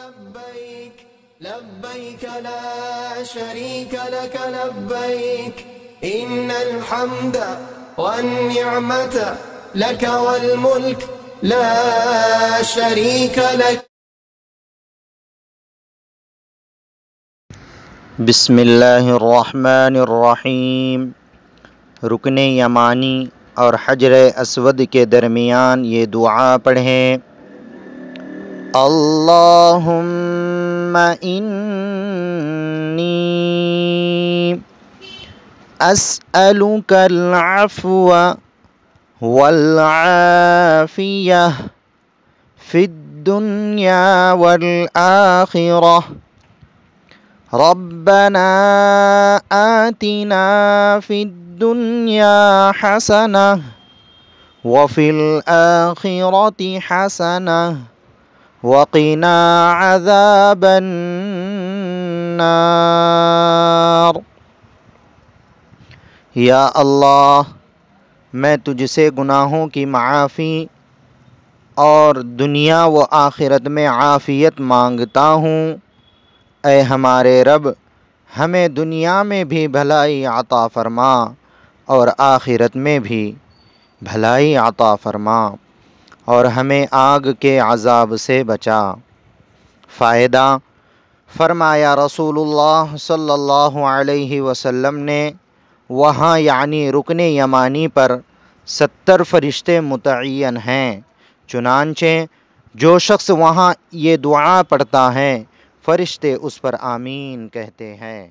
لبيك لبيك لا شريك لك لبيك إن الحمد والنعمة لك والملك لا شريك لك. بسم اللہ الرحمن الرحیم. رکن یمانی اور حجر اسود کے درمیان یہ دعا پڑھیں. اللہم انی اسألک العفو والعافیہ فی الدنیا والآخرہ. ربنا آتنا فی الدنیا حسنہ وفی الآخرۃ حسنہ وقنا عذاب النار. یا اللہ، میں تجھ سے گناہوں کی معافی اور دنیا و آخرت میں عافیت مانگتا ہوں. اے ہمارے رب، ہمیں دنیا میں بھی بھلائی عطا فرما اور آخرت میں بھی بھلائی عطا فرما، اور ہمیں آگ کے عذاب سے بچا. فائدہ: فرمایا رسول اللہ صلی اللہ علیہ وسلم نے، وہاں یعنی رکن یمانی پر 70 فرشتے متعین ہیں، چنانچہ جو شخص وہاں یہ دعا پڑھتا ہے فرشتے اس پر آمین کہتے ہیں.